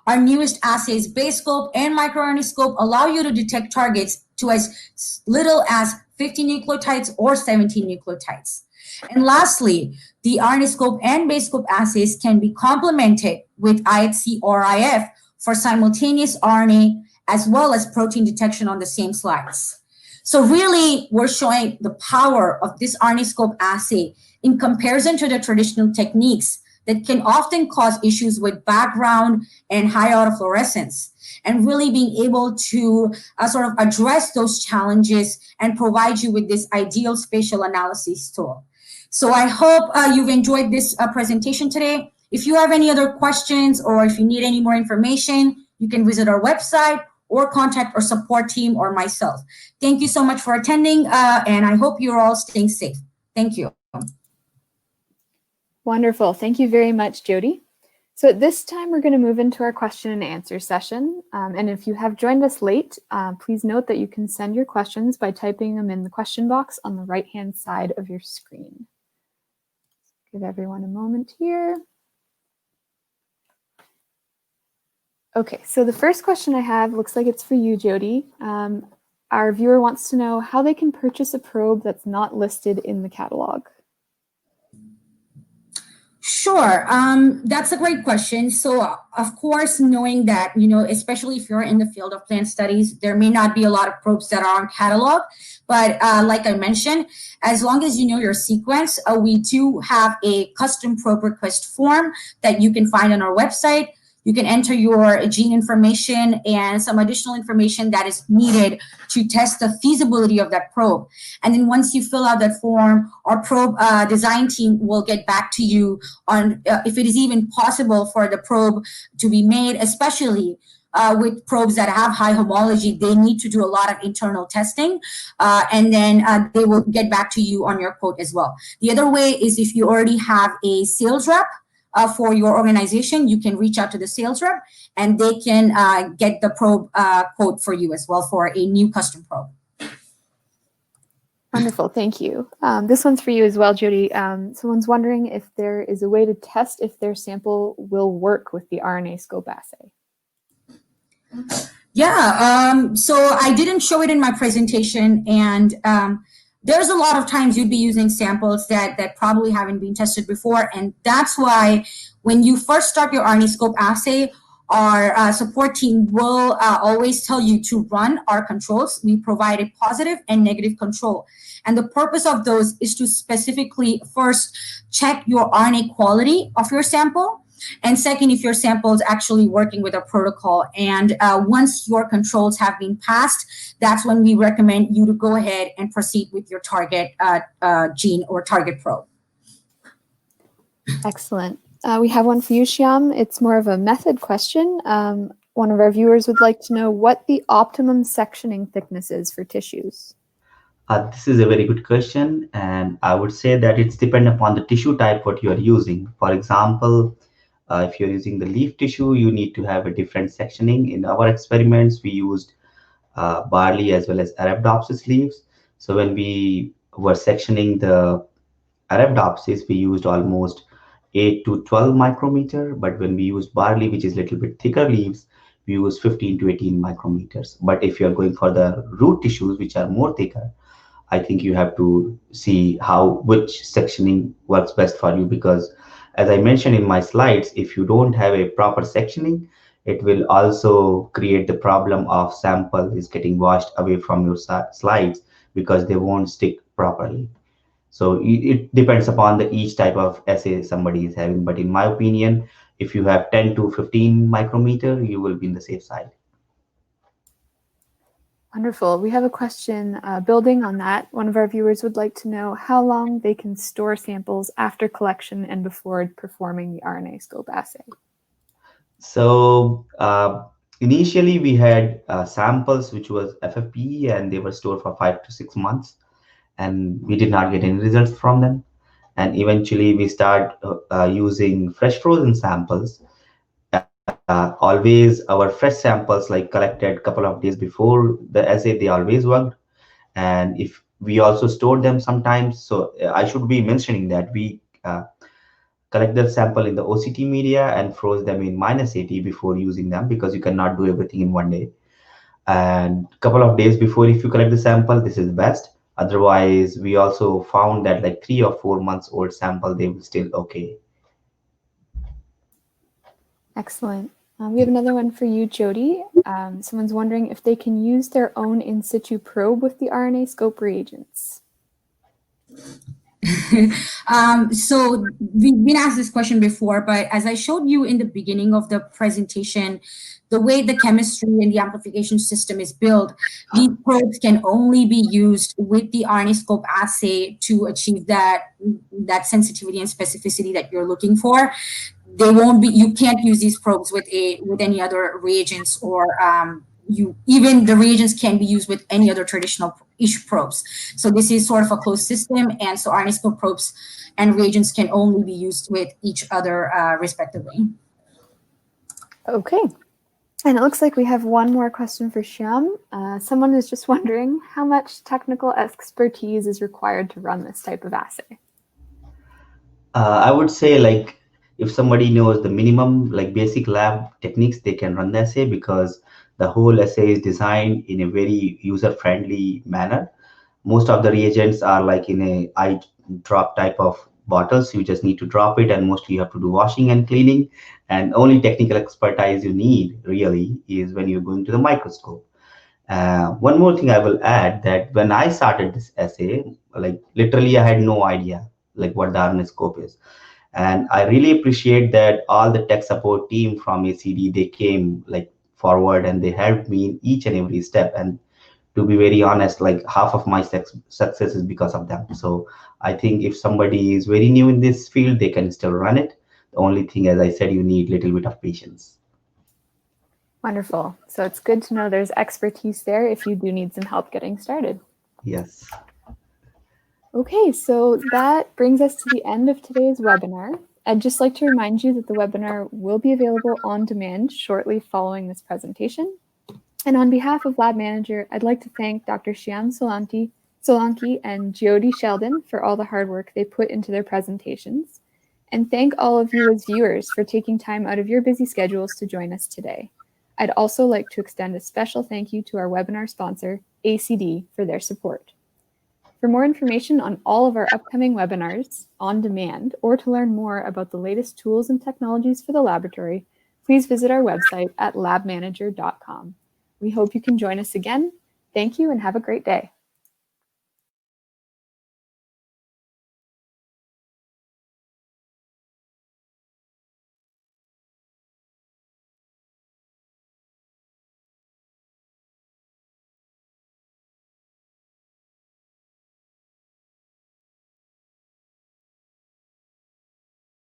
Our newest assays, BaseScope and microRNAscope, allow you to detect targets to as little as 50 nucleotides or 17 nucleotides. And lastly, the RNAscope and BaseScope assays can be complemented with IHC or IF for simultaneous RNA as well as protein detection on the same slides. So really, we're showing the power of this RNAscope assay in comparison to the traditional techniques that can often cause issues with background and high autofluorescence, and really being able to sort of address those challenges and provide you with this ideal spatial analysis tool. So I hope you've enjoyed this presentation today. If you have any other questions or if you need any more information, you can visit our website or contact our support team or myself. Thank you so much for attending, and I hope you're all staying safe. Thank you. Wonderful. Thank you very much, Jyoti. So at this time, we're going to move into our question and answer session. And if you have joined us late, please note that you can send your questions by typing them in the question box on the right-hand side of your screen. Give everyone a moment here. Okay, so the first question I have looks like it's for you, Jyoti. Our viewer wants to know how they can purchase a probe that's not listed in the catalog. Sure, that's a great question. So, of course, knowing that, especially if you're in the field of plant studies, there may not be a lot of probes that are on catalog. But like I mentioned, as long as you know your sequence, we do have a custom probe request form that you can find on our website. You can enter your gene information and some additional information that is needed to test the feasibility of that probe. And then once you fill out that form, our probe design team will get back to you on if it is even possible for the probe to be made, especially with probes that have high homology. They need to do a lot of internal testing, and then they will get back to you on your quote as well. The other way is if you already have a sales rep for your organization, you can reach out to the sales rep and they can get the probe quote for you as well for a new custom probe. Wonderful, thank you. This one's for you as well, Jyoti. Someone's wondering if there is a way to test if their sample will work with the RNAscope assay. Yeah, so I didn't show it in my presentation, and there's a lot of times you'd be using samples that probably haven't been tested before, and that's why when you first start your RNAscope assay, our support team will always tell you to run our controls. We provide a positive and negative control. And the purpose of those is to specifically first check your RNA quality of your sample. And second, if your sample is actually working with a protocol. And once your controls have been passed, that's when we recommend you to go ahead and proceed with your target gene or target probe. Excellent. We have one for you, Shyam. It's more of a method question. One of our viewers would like to know what the optimum sectioning thickness is for tissues. This is a very good question, and I would say that it's dependent upon the tissue type what you are using. For example, if you're using the leaf tissue, you need to have a different sectioning. In our experiments, we used barley as well as Arabidopsis leaves. So when we were sectioning the Arabidopsis, we used almost 8 to 12 micrometer, but when we used barley, which is a little bit thicker leaves, we use 15 to 18 micrometers. But if you're going for the root tissues, which are more thicker, I think you have to see which sectioning works best for you, because as I mentioned in my slides, if you don't have a proper sectioning, it will also create the problem of sample is getting washed away from your slides because they won't stick properly. So it depends upon each type of assay somebody is having. But in my opinion, if you have 10 to 15 micrometer, you will be in the safe side. Wonderful. We have a question building on that. One of our viewers would like to know how long they can store samples after collection and before performing the RNAscope assay. So initially we had samples which was FFPE, and they were stored for 5 to 6 months, and we did not get any results from them. And eventually we start using fresh frozen samples. Always our fresh samples like collected a couple of days before the assay, they always worked. And if we also stored them sometimes, so I should be mentioning that we collect the sample in the OCT media and froze them in -80 before using them, because you cannot do everything in one day. And a couple of days before, if you collect the sample, this is best. Otherwise, we also found that like 3 or 4 months old sample, they will still okay. Excellent. We have another one for you, Jyoti. Someone's wondering if they can use their own in situ probe with the RNAscope reagents. So we've been asked this question before, but as I showed you in the beginning of the presentation, the way the chemistry and the amplification system is built, these probes can only be used with the RNAscope assay to achieve that sensitivity and specificity that you're looking for. They won't be. You can't use these probes with any other reagents, or even the reagents can be used with any other traditional probes. So this is sort of a closed system, and so RNAscope probes and reagents can only be used with each other respectively. Okay. And it looks like we have one more question for Shyam. Someone is just wondering how much technical expertise is required to run this type of assay. I would say like if somebody knows the minimum like basic lab techniques, they can run the assay, because the whole assay is designed in a very user-friendly manner. Most of the reagents are like in a eye drop type of bottles. You just need to drop it, and mostly you have to do washing and cleaning. And only technical expertise you need really is when you're going to the microscope. One more thing I will add, that when I started this assay, like literally I had no idea like what the RNAscope is. And I really appreciate that all the tech support team from ACD, they came like forward and they helped me in each and every step. And to be very honest, like half of my success is because of them. So I think if somebody is very new in this field, they can still run it. The only thing, as I said, you need a little bit of patience. Wonderful. So it's good to know there's expertise there if you do need some help getting started. Yes. Okay, so that brings us to the end of today's webinar. I'd just like to remind you that the webinar will be available on demand shortly following this presentation. And on behalf of Lab Manager, I'd like to thank Dr. Shyam Solanki and Jyoti Sheldon for all the hard work they put into their presentations. And thank all of you as viewers for taking time out of your busy schedules to join us today. I'd also like to extend a special thank you to our webinar sponsor, ACD, for their support. For more information on all of our upcoming webinars on demand, or to learn more about the latest tools and technologies for the laboratory, please visit our website at labmanager.com. We hope you can join us again. Thank you and have a great day.